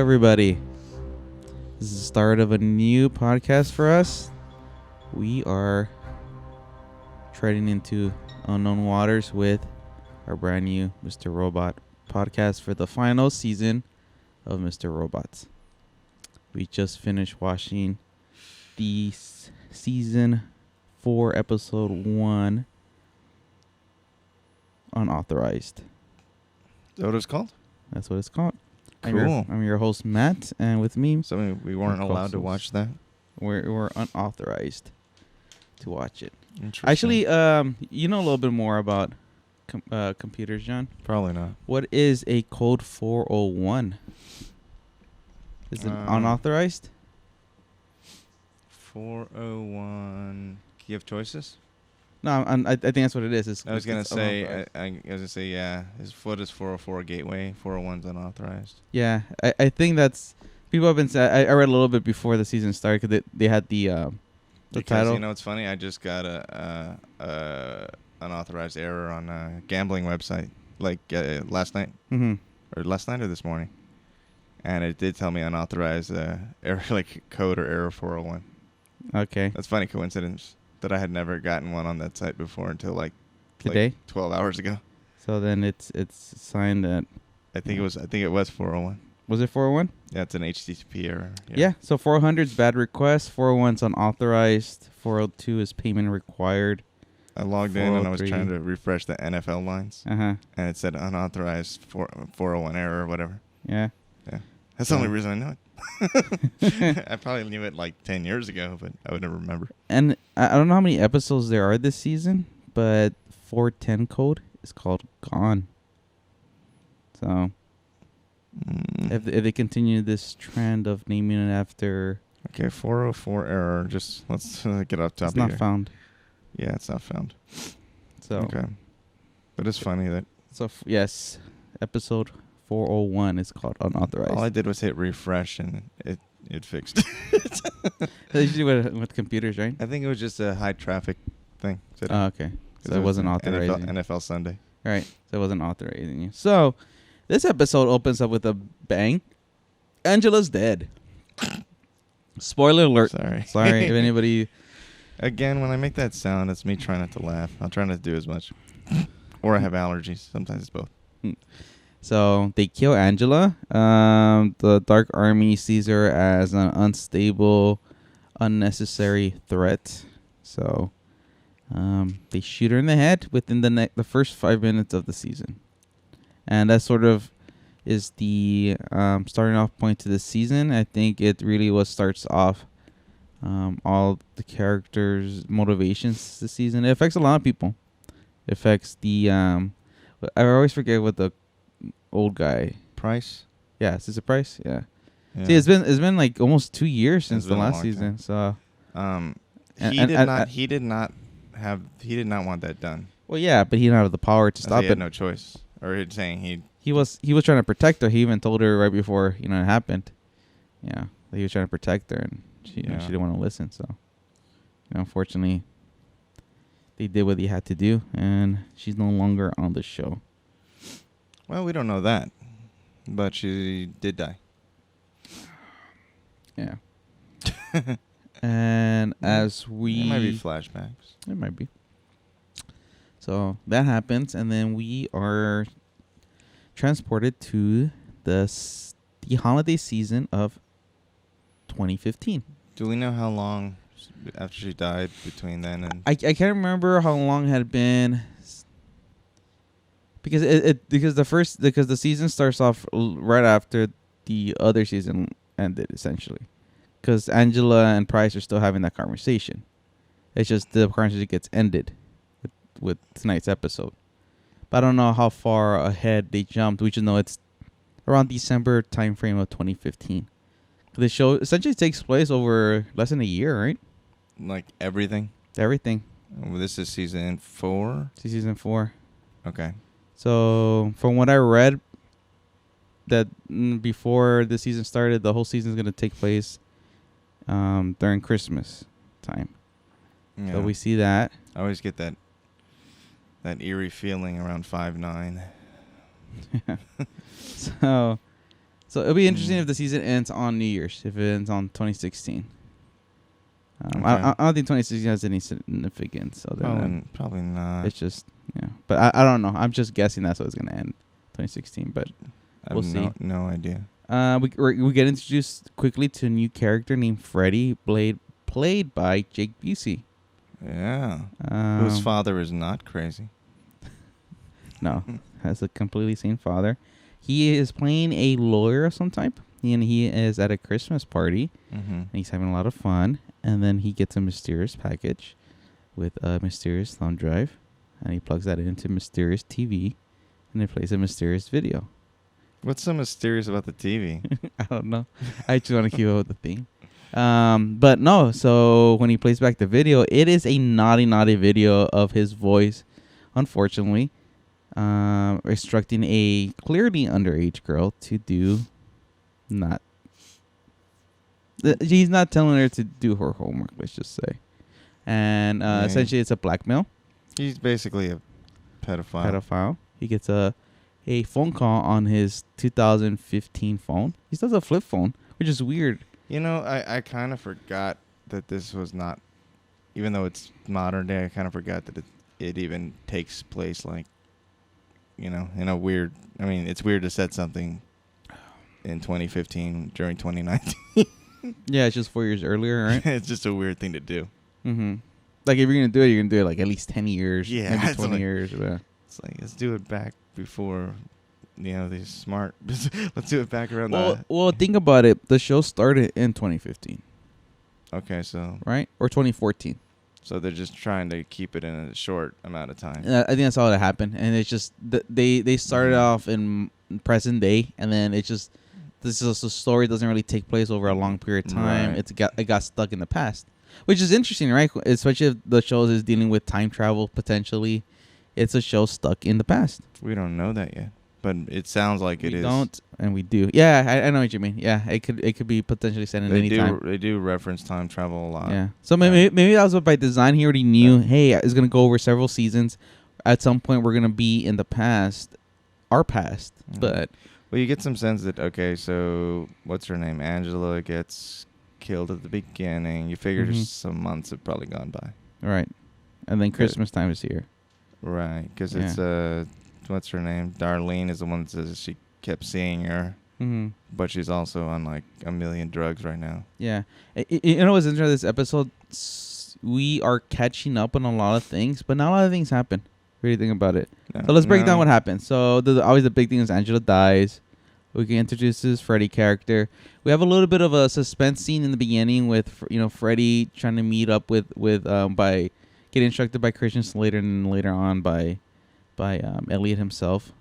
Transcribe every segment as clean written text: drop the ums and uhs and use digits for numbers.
everybody. This is the start of a new podcast for us. We are treading into unknown waters with our brand new Mr. Robot podcast for the final season of Mr. Robots. We just finished watching the season 4, episode 1, Unauthorized. Is that what it's called? That's what it's called. Cool. I'm your host, Matt, and with me... So we weren't allowed to watch that? We're unauthorized to watch it. Interesting. Actually, you know a little bit more about computers, John. Probably not. What is a code 401? Is it unauthorized? 401. Do you have choices? No, I think that's what it is. I was gonna say. I was gonna say yeah. His foot is 404 gateway. 401's unauthorized. Yeah, I think that's... People have been saying... I read a little bit before the season started because they had the title. You know, it's funny. I just got a unauthorized error on a gambling website like last night. Mm-hmm. Or last night or this morning, and it did tell me unauthorized error, like code or error 401. Okay. That's funny coincidence that I had never gotten one on that site before until like today, 12 hours ago. So then it's signed that. I think it was 401. Was it 401? Yeah, it's an HTTP error. Yeah. So 400 is bad request. 401's unauthorized. 402 is payment required. I logged in and I was trying to refresh the NFL lines. Uh-huh. And it said unauthorized 401 error or whatever. Yeah. Yeah. That's the only reason I know it. I probably knew it like 10 years ago, but I would never remember. And I don't know how many episodes there are this season, but 410 code is called Gone. So if they continue this trend of naming it after... Okay, 404 error. Just let's get off top It's not found. Yeah, it's not found. So okay. But it's funny that... So, yes, episode 401 is called Unauthorized. All I did was hit refresh and it fixed it. That's usually with computers, right? I think it was just a high traffic thing. Oh, okay. So it wasn't authorizing. NFL Sunday. Right. So it wasn't authorizing you. So this episode opens up with a bang. Angela's dead. Spoiler alert. Sorry if anybody... Again, when I make that sound, it's me trying not to laugh. I'll try not to do as much. Or I have allergies. Sometimes it's both. So they kill Angela. The Dark Army sees her as an unstable, unnecessary threat. So they shoot her in the head within the first 5 minutes of the season. And that sort of is the starting off point to the season. I think it really starts off all the characters' motivations this season. It affects a lot of people. It affects the... I always forget what the old guy... Price? Yeah, is this a Price? Yeah. See, it's been like almost 2 years since the last season. So he did not want that done. Well, yeah, but he didn't have the power to stop it. He had no choice. Or he's saying he was trying to protect her. He even told her right before it happened. Yeah, that he was trying to protect her, and she didn't want to listen. So, unfortunately, they did what he had to do, and she's no longer on the show. Well, we don't know that, but she did die. Yeah. And as we... It might be flashbacks. It might be. So that happens, and then we are transported to the holiday season of 2015. Do we know how long after she died between then and... I can't remember how long it had been... Because the season starts off right after the other season ended, essentially. Because Angela and Price are still having that conversation. It's just the conversation gets ended with tonight's episode. But I don't know how far ahead they jumped. We just know it's around December timeframe of 2015. The show essentially takes place over less than a year, right? Like everything? Everything. Well, this is season 4? Season 4. Okay. So, from what I read, that before the season started, the whole season is going to take place during Christmas time. Yeah. So, we see that. I always get that eerie feeling around 5/9. So it'll be interesting if the season ends on New Year's. If it ends on 2016. Okay. I don't think 2016 has any significance. Probably not. It's just, yeah. But I don't know. I'm just guessing that's what it's going to end, 2016. But we'll see. No idea. We get introduced quickly to a new character named Freddy, played by Jake Busey. Yeah. Whose father is not crazy. No, has a completely sane father. He is playing a lawyer of some type, and he is at a Christmas party, and he's having a lot of fun. And then he gets a mysterious package with a mysterious thumb drive, and he plugs that into mysterious TV, and it plays a mysterious video. What's so mysterious about the TV? I don't know. I just want to keep up with the theme. But no, so when he plays back the video, it is a naughty video of his voice, unfortunately, instructing a clearly underage girl to do not. He's not telling her to do her homework, let's just say. And essentially it's a blackmail. He's basically a pedophile. He gets a phone call on his 2015 phone. He still has a flip phone, which is weird. You know, I kind of forgot that this was not, even though it's modern day, I kind of forgot that it even takes place like, you know, in a weird, I mean, it's weird to set something in 2015 during 2019. Yeah, it's just 4 years earlier, right? It's just a weird thing to do. Mm-hmm. Like, if you're going to do it, you're going to do it like at least 10 years. Yeah. Maybe 20 years. Yeah. It's like, let's do it back before, you know, these smart. Let's do it back around Well, think about it. The show started in 2015. Okay, so. Right? Or 2014. So they're just trying to keep it in a short amount of time. I think that's all that happened. And it's just, they started off in present day, and then it just, this is a story doesn't really take place over a long period of time. Right. It got stuck in the past, which is interesting, right? Especially if the show is dealing with time travel potentially. It's a show stuck in the past. We don't know that yet, but it sounds like it is. We don't, and we do. Yeah, I know what you mean. Yeah, it could be potentially set in any time. They do reference time travel a lot. Yeah. So maybe that was what by design he already knew. Hey, it's gonna go over several seasons. At some point, we're gonna be in the past, our past, but. Well, you get some sense that, okay, so what's her name? Angela gets killed at the beginning. You figure some months have probably gone by. Right. And then Christmas time is here. Right. Because it's, what's her name? Darlene is the one that says she kept seeing her. Mm-hmm. But she's also on like a million drugs right now. Yeah. You know what's interesting? This episode, we are catching up on a lot of things, but not a lot of things happen. What do you think about it? So let's break down what happened. So always the big thing is Angela dies. We can introduce this Freddy character. We have a little bit of a suspense scene in the beginning with Freddy trying to meet up with by getting instructed by Christian Slater and later on by Elliot himself.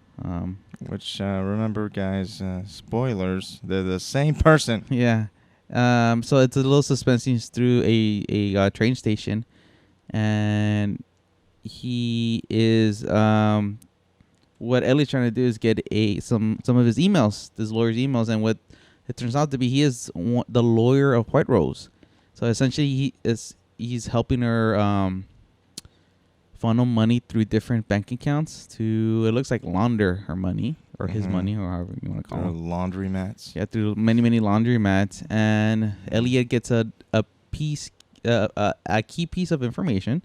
Which remember, guys, spoilers. They're the same person. Yeah. So it's a little suspense scene through a train station, and he is what Ellie's trying to do is get some of his emails, this lawyer's emails, and what it turns out to be, he is the lawyer of White Rose. So essentially, he's helping her funnel money through different bank accounts to, it looks like, launder her money or his money, or however you want to call it. Laundry mats. Yeah, through many laundry mats, and Elliot gets a key piece of information.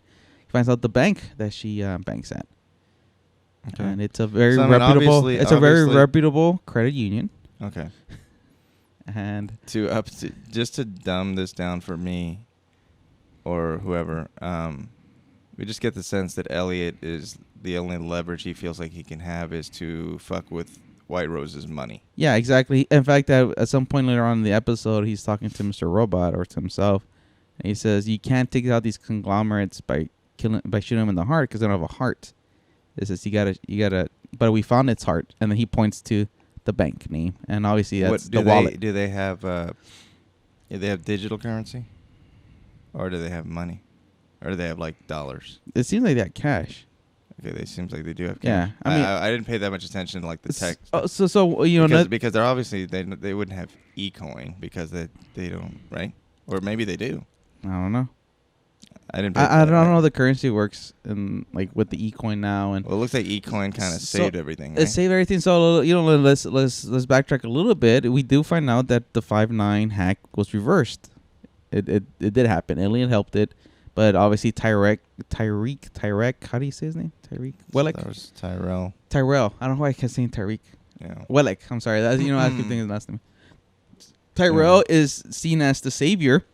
He finds out the bank that she banks at. Okay. And it's a very reputable credit union. Okay. And just to dumb this down for me or whoever, we just get the sense that Elliot is the only leverage he feels like he can have is to fuck with White Rose's money. Yeah, exactly. In fact, at some point later on in the episode, he's talking to Mr. Robot or to himself, and he says, "You can't take out these conglomerates by shooting them in the heart because they don't have a heart." It says you gotta. But we found its heart, and then he points to the bank name, and obviously that's the wallet. Do they have digital currency, or do they have money, or do they have like dollars? It seems like they have cash. Okay, it seems like they do have cash. Yeah, I mean, I didn't pay that much attention to like the text. Because they're obviously they wouldn't have e-coin because they don't, right? Or maybe they do. I don't know. I didn't. Pay I don't that, know how the currency works and like with the eCoin now and. Well, it looks like eCoin kind of saved everything. It Right? saved everything. So let's backtrack a little bit. We do find out that the 5/9 hack was reversed. It did happen. Alien helped it, but obviously Tyrek. How do you say his name? Tyrek. Welek. That was Tyrell. Tyrell. I don't know why I kept saying Tariq. Yeah. Welek. I'm sorry. That's, I keep thinking his last name. Tyrell is seen as the savior.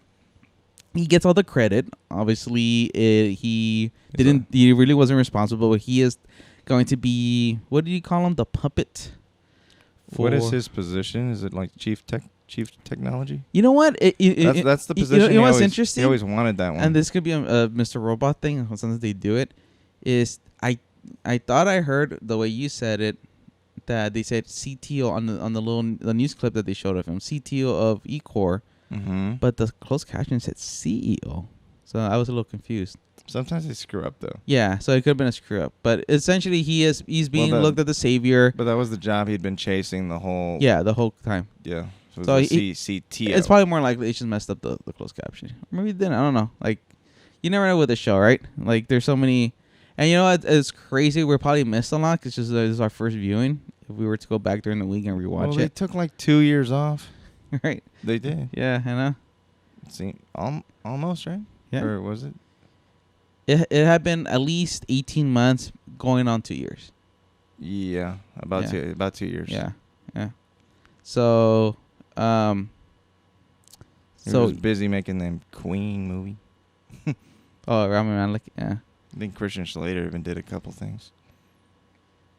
He gets all the credit. Obviously, he really wasn't responsible. But he is going to be, what do you call him? The puppet. What is his position? Is it like chief technology? You know what? That's the position. You know what's interesting? He always wanted that one. And this could be a Mr. Robot thing. Sometimes they do it. Is I thought I heard the way you said it that they said CTO on the news clip that they showed of him, CTO of eCore, but the closed caption said CEO. So I was a little confused. Sometimes they screw up though. Yeah, so it could have been a screw up, but essentially he's being looked at the savior. But that was the job he'd been chasing the whole. Yeah, the whole time. Yeah. So CTO. It's probably more likely it just messed up the closed caption. Or maybe it didn't. I don't know. Like, you never know with the show, right? Like, there's so many. And you know what? It's crazy. We're probably missed a lot because this is our first viewing. If we were to go back during the week and rewatch it. They took like 2 years off. Right. They did. Yeah, I know. See, almost, right? Yeah. Or was it? It had been at least 18 months going on 2 years. Yeah. About 2 years. Yeah. Yeah. So, He was busy making them Queen movie. Oh, Rami Malek, yeah. I think Christian Slater even did a couple things.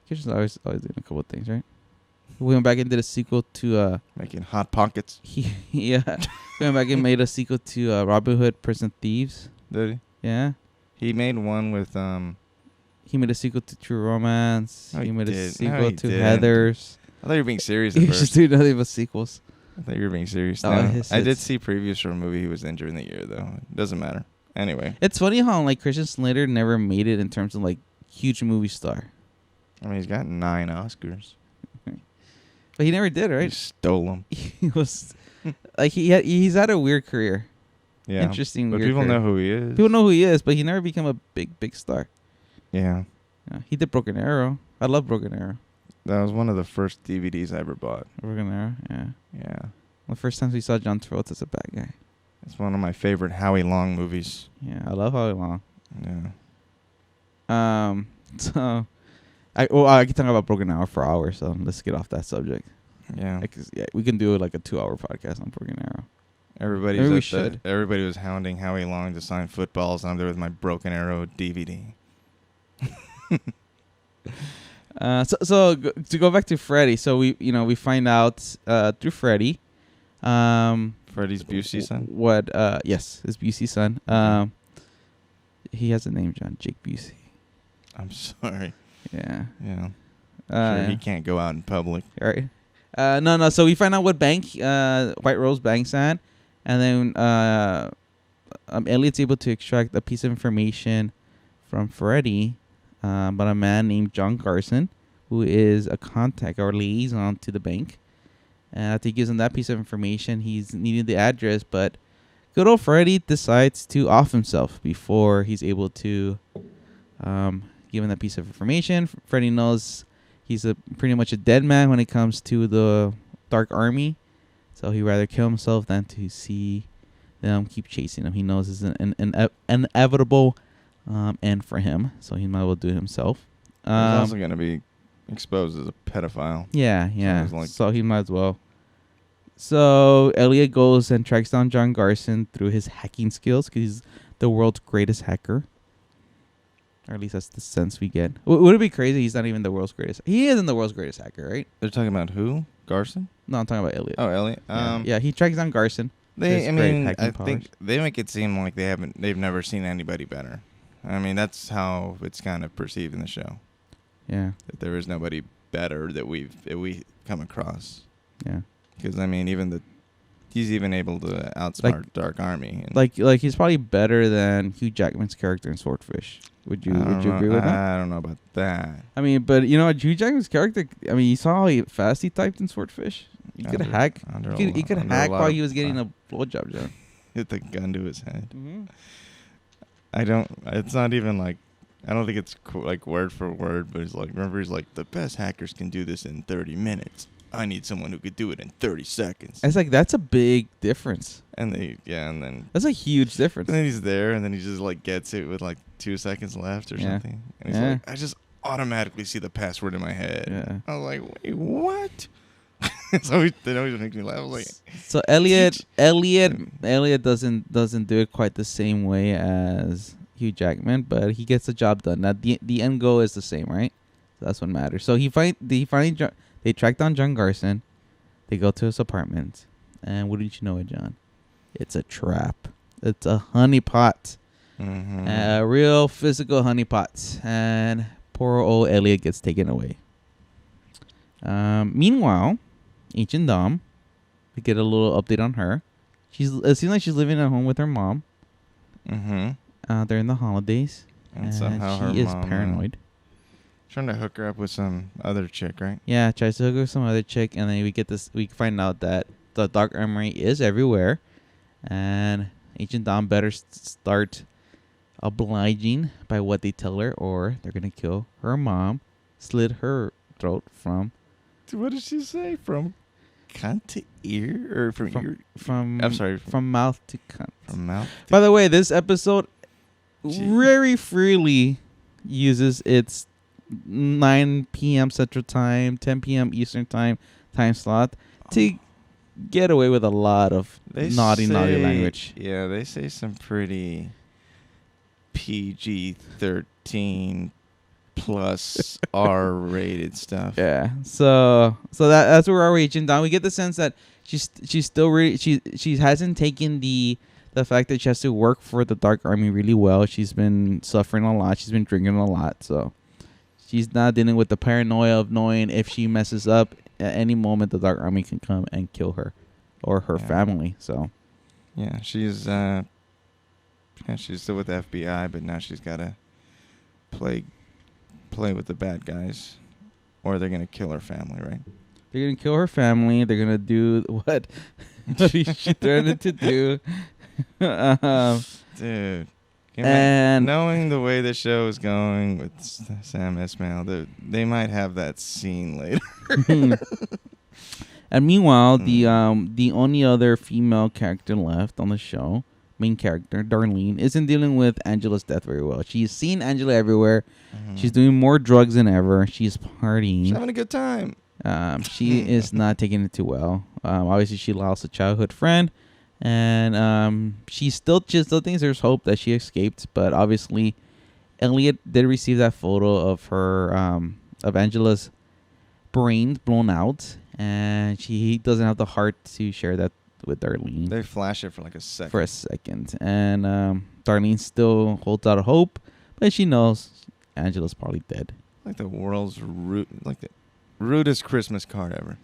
Christian's always doing a couple of things, right? We went back and did a sequel to making Hot Pockets. We went back and made a sequel to Robin Hood Prison Thieves. Did he? Yeah. He made one with He made a sequel to True Romance. No, he made a didn't. sequel to didn't. Heathers. I thought you were being serious at He first. just do nothing but sequels. I thought you were being serious. Oh, No. I did see previews for a movie he was in during the year, though. It doesn't matter. Anyway. It's funny how like Christian Slater never made it in terms of like huge movie star. I mean, he's got 9 Oscars. But he never did, right? He stole them. He was like he's had a weird career. Yeah. Interesting. But weird people career. know who he is. People know who he is, but he never became a big star. Yeah. He did Broken Arrow. I love Broken Arrow. That was one of the first DVDs I ever bought. Broken Arrow, yeah. Yeah. The first time we saw John Travolta as a bad guy. It's one of my favorite Howie Long movies. Yeah, I love Howie Long. Yeah. So I can talk about Broken Arrow for hours, so let's get off that subject. Yeah. We can do like a 2-hour podcast on Broken Arrow. Everybody was hounding Howie Long to sign footballs, and I'm there with my Broken Arrow DVD. So to go back to Freddy, so we find out through Freddy, Freddy's Busey son. Yes, his Busey son. He has a name, John Jake Busey. I'm sorry. Yeah. Yeah. Sure, he can't go out in public. Right. No. So we find out what bank White Rose Bank's at, and then Elliot's able to extract a piece of information from Freddy, about a man named John Garson, who is a contact or liaison to the bank. And after he gives him that piece of information, he's needing the address, but good old Freddy decides to off himself before he's able to give him that piece of information. Freddy knows he's pretty much a dead man when it comes to the Dark Army, so he'd rather kill himself than to see them keep chasing him. He knows it's an inevitable end for him, so he might as well do it himself. He's also going to be exposed as a pedophile. Yeah. So he might as well. So Elliot goes and tracks down John Garson through his hacking skills because he's the world's greatest hacker. Or at least that's the sense we get. Would it be crazy he's not even the world's greatest? He isn't the world's greatest hacker, right? They're talking about who? Garson? No, I'm talking about Elliot. Oh, Elliot. Yeah, he tracks down Garson. I think they make it seem like they've never seen anybody better. I mean, that's how it's kind of perceived in the show. Yeah. That there is nobody better that we come across. Yeah. Because I mean, he's even able to outsmart Dark Army. Like he's probably better than Hugh Jackman's character in Swordfish. Would you agree with that? I don't know about that. I mean, but you know, Hugh Jackman's character. I mean, you saw how fast he typed in Swordfish. He could hack. He could hack while he was getting a blowjob, John. Hit the gun to his head. Mm-hmm. I don't. It's not even like. I don't think it's like word for word, but he's like, remember, he's like, the best hackers can do this in 30 minutes. I need someone who could do it in 30 seconds. It's like that's a big difference. And and then That's a huge difference. and then he's there, and then he just like gets it with like 2 seconds left or something. And he's like, I just automatically see the password in my head. Yeah. I was like, wait, what? So that always makes me laugh. I was like, so Elliot doesn't do it quite the same way as Hugh Jackman, but he gets the job done. Now the end goal is the same, right? So that's what matters. So they track down John Garson. They go to his apartment, and wouldn't you know it, John? It's a trap. It's a honeypot, a real physical honeypot, and poor old Elliot gets taken away. Meanwhile, Agent Dom, we get a little update on her. It seems like she's living at home with her mom. During the holidays, and somehow she is paranoid. Trying to hook her up with some other chick, right? Yeah, tries to hook her with some other chick, and then we find out that the Dark Armory is everywhere, and Agent Dom better start obliging by what they tell her, or they're gonna kill her mom, slit her throat from. What did she say? From cunt to ear, or from ear? I'm sorry. From mouth to cunt. From mouth. By the way, this episode very freely uses its 9 p.m. Central Time, 10 p.m. Eastern Time slot to get away with a lot of naughty language. Yeah, they say some pretty PG-13 plus R-rated stuff. Yeah, so that's where we're Agent Dawn. We get the sense that she's still really she hasn't taken the fact that she has to work for the Dark Army really well. She's been suffering a lot. She's been drinking a lot, so she's not dealing with the paranoia of knowing if she messes up at any moment, the Dark Army can come and kill her or her family. So, yeah, she's still with the FBI, but now she's got to play with the bad guys, or they're gonna kill her family, right? They're gonna kill her family. They're gonna do what she threatened to do. Dude. And knowing the way the show is going with Sam Esmail, they might have that scene later. And meanwhile, the only other female character left on the show, main character Darlene, isn't dealing with Angela's death very well. She's seen Angela everywhere. She's doing more drugs than ever. She's partying. She's having a good time. She is not taking it too well. Obviously, she lost a childhood friend. And she still thinks there's hope that she escaped, but obviously Elliot did receive that photo of her of Angela's brain blown out, and he doesn't have the heart to share that with Darlene. They flash it for like a second. And Darlene still holds out hope, but she knows Angela's probably dead. Like the world's the rudest Christmas card ever.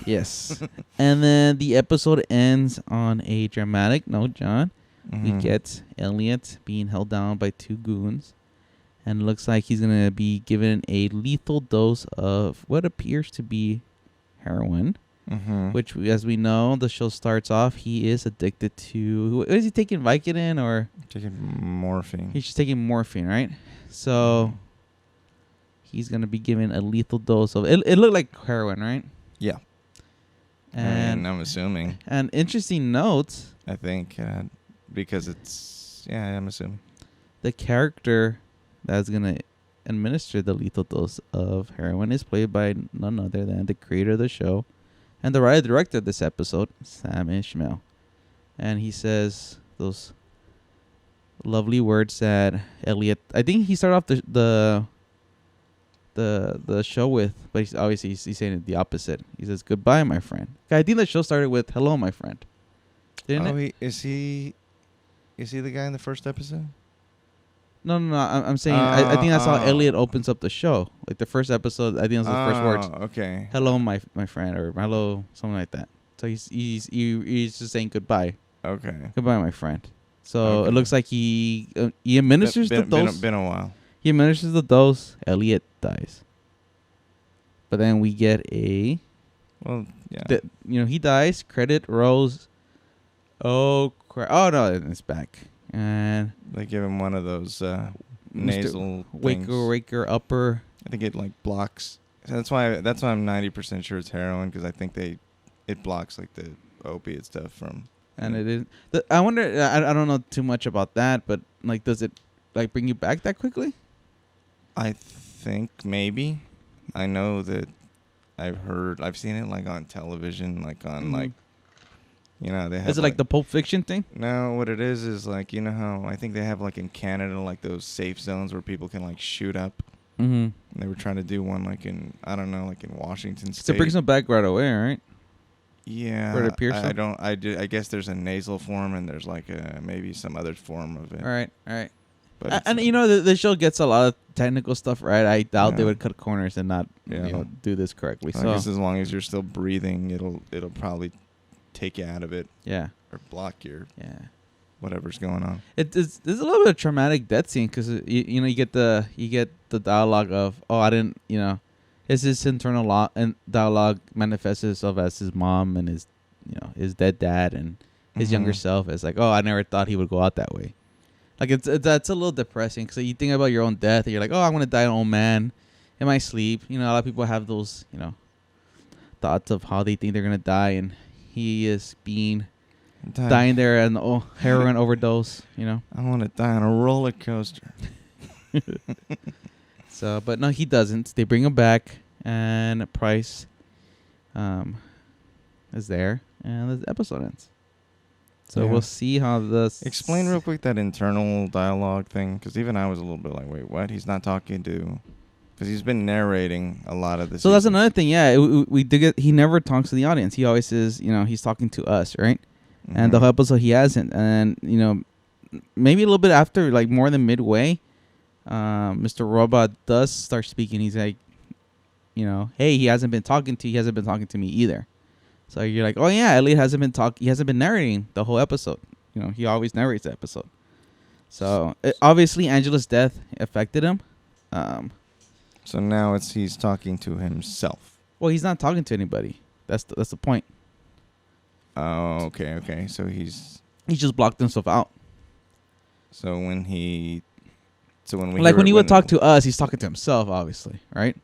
Yes. And then the episode ends on a dramatic note, John. We get Elliot being held down by two goons. And it looks like he's going to be given a lethal dose of what appears to be heroin. Which, as we know, the show starts off, he is addicted to... Is he taking Vicodin or... Taking morphine. He's just taking morphine, right? So, he's going to be given a lethal dose of... It looked like heroin, right? Yeah. And I'm assuming. An interesting note. I think because it's... Yeah, I'm assuming. The character that's going to administer the lethal dose of heroin is played by none other than the creator of the show and the writer-director of this episode, Sam Esmail. And he says those lovely words that Elliot... I think he started off the show with, but he's saying it the opposite. He says, "Goodbye, my friend." I think the show started with "Hello, my friend." Didn't it? Is he the guy in the first episode? No. I'm saying I think that's how Elliot opens up the show. Like the first episode, I think that's the first words. Okay. "Hello, my friend," or "Hello," something like that. So he's just saying goodbye. Okay. Goodbye, my friend. So it looks like he administers the dose. Been a while. He administers the dose. Elliot dies. But then we get a... Well, yeah. He dies. Credit rolls. Oh, crap. Oh, no. It's back. and they give him one of those nasal Waker upper. I think it like blocks. So that's why I'm 90% sure it's heroin, because I think it blocks like the opiate stuff from. And it is. I wonder. I don't know too much about that, but like, does it like bring you back that quickly? I think maybe. I know that I've seen it like on television, like on like, you know, they have. Is it like the Pulp Fiction thing? No, what it is like, you know how I think they have like in Canada like those safe zones where people can like shoot up. Mm-hmm. And they were trying to do one like in, I don't know, like in Washington State. So it brings them back right away, right? Yeah. Where it appears. I guess there's a nasal form and there's like maybe some other form of it. All right. But And you know, the show gets a lot of technical stuff right. I doubt they would cut corners and not do this correctly. I guess as long as you're still breathing, it'll probably take you out of it. Yeah. Or block your whatever's going on. There's a little bit of traumatic death scene because you get the dialogue of, oh, I didn't, it's his internal and dialogue manifests itself as his mom and his dead dad and his younger self as like, oh, I never thought he would go out that way. Like that's a little depressing because you think about your own death and you're like, oh, I'm gonna die an old man in my sleep. A lot of people have those thoughts of how they think they're gonna die, and he is dying there and heroin overdose. I want to die on a roller coaster. So, but no, he doesn't. They bring him back, and Price is there, and the episode ends. So we'll see how this. Explain real quick that internal dialogue thing, because even I was a little bit like, wait, what? He's not talking to, because he's been narrating a lot of this. So that's another thing. Yeah, we did get. He never talks to the audience. He always says, he's talking to us, right? Mm-hmm. And the whole episode he hasn't. And maybe a little bit after, like more than midway, Mr. Robot does start speaking. He's like, hey, he hasn't been talking to me either. So you're like, oh yeah, Elliot hasn't been narrating the whole episode. He always narrates the episode. So obviously Angela's death affected him. So now he's talking to himself. Well, he's not talking to anybody. That's the point. Oh, okay. So he just blocked himself out. So when he would talk to us, he's talking to himself, obviously, right?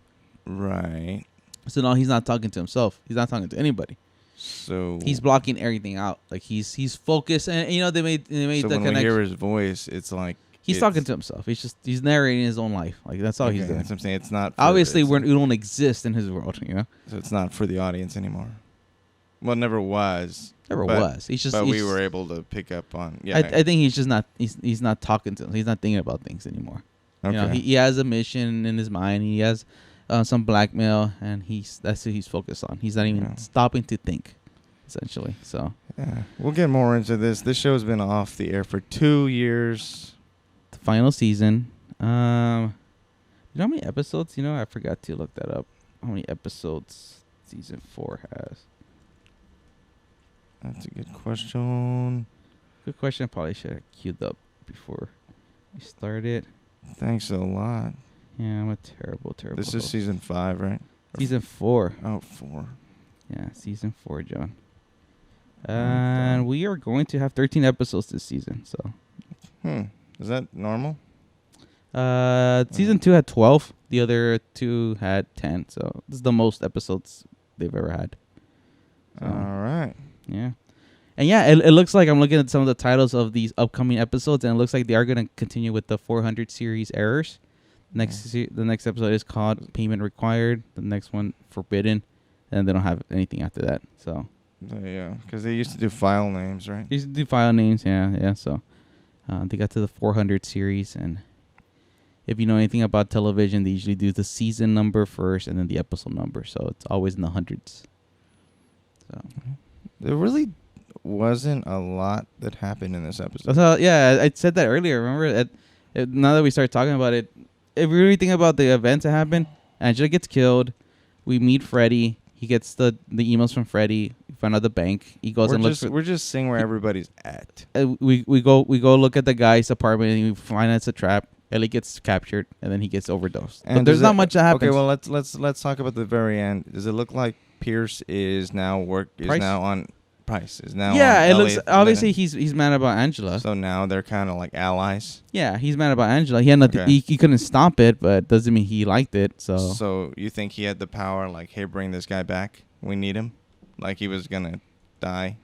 Right. So no, he's not talking to himself. He's not talking to anybody. So he's blocking everything out. Like he's focused, and they made so the connection. When we hear his voice, it's like he's talking to himself. He's narrating his own life. Like that's all he's doing. That's what I'm saying. It's not obviously we don't exist in his world. So it's not for the audience anymore. Well, it never was. He's just. But we were able to pick up on. Yeah. I think he's just not. He's not talking to him. He's not thinking about things anymore. Okay. He has a mission in his mind. He has some blackmail, and that's what he's focused on. He's not even stopping to think, essentially. So yeah, we'll get more into this. This show's been off the air for 2 years. The final season. You know how many episodes? I forgot to look that up. How many episodes season 4 has? That's a good question. Good question. I probably should have queued up before we started. Thanks a lot. Yeah, I'm a terrible. This is season 5, right? Season 4. Oh, 4. Yeah, season 4, John. And we are going to have 13 episodes this season. So. Is that normal? Season 2 had 12. The other 2 had 10. So this is the most episodes they've ever had. So, all right. Yeah. And yeah, it looks like I'm looking at some of the titles of these upcoming episodes, and it looks like they are going to continue with the 400 series errors. The next episode is called Payment Required. The next one, Forbidden. And they don't have anything after that. So. Yeah, because they used to do file names, right? They used to do file names, yeah. So they got to the 400 series, and if you know anything about television, they usually do the season number first and then the episode number. So it's always in the hundreds. So. There really wasn't a lot that happened in this episode. Yeah, I said that earlier. Remember, now that we start talking about it, if we really think about the events that happen, Angela gets killed. We meet Freddy. He gets the emails from Freddy. We find out the bank. He goes looks. We're just seeing where everybody's at. We go look at the guy's apartment and we find it's a trap. Ellie gets captured and then he gets overdosed. And but there's not much that happens. Okay, well let's talk about the very end. Does it look like Pierce is now on Price is now. Yeah, on it looks LA obviously Linux. he's mad about Angela. So now they're kind of like allies. Yeah, he's mad about Angela. He had nothing. Okay. He couldn't stop it, but doesn't mean he liked it. So you think he had the power? Like, hey, bring this guy back. We need him. Like he was gonna die.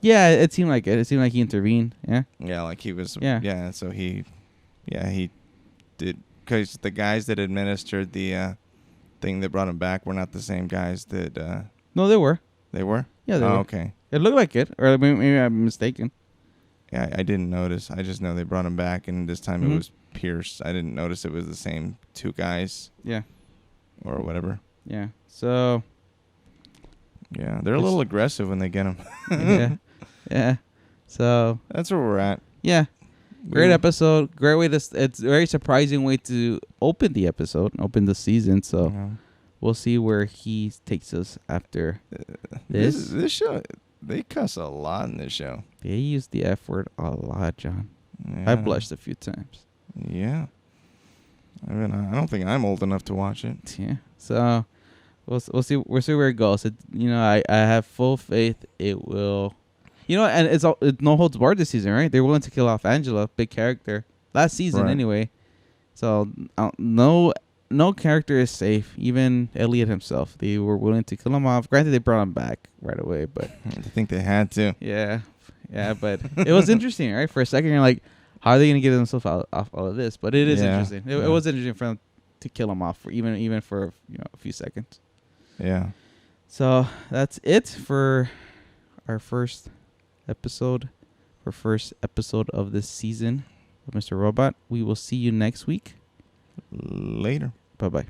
Yeah, it seemed like it. It seemed like he intervened. Yeah. Yeah, like he was. Yeah. Yeah. So he did, because the guys that administered the thing that brought him back were not the same guys that No, they were. they were. Yeah, they Oh, were. okay. It looked like it, or maybe I'm mistaken. Yeah, I didn't notice. I just know they brought him back, and this time Mhm. it was Pierce. I didn't notice it was the same two guys Yeah. or whatever. Yeah. So. Yeah, they're a little aggressive when they get him. Yeah. Yeah. So. That's where we're at. Yeah. Great episode. Great way to. It's a very surprising way to open the episode, open the season. So Yeah. we'll see where he takes us after this. This show, they cuss a lot in this show. They use the F word a lot, John. Yeah. I blushed a few times. Yeah. I mean, I don't think I'm old enough to watch it. Yeah. So we'll see where it goes. I have full faith it will. And it's no holds barred this season, right? They're willing to kill off Angela, big character, last season Right. anyway. So no character is safe. Even Elliot himself, they were willing to kill him off. Granted, they brought him back right away, but I think they had to. yeah. But it was interesting, right? For a second, you're like, how are they gonna get themselves off all of this? But it is interesting. It was interesting for them to kill him off for even for a few seconds. Yeah. So that's it for our first episode of this season of Mr. Robot. We will see you next week. Later. Bye-bye.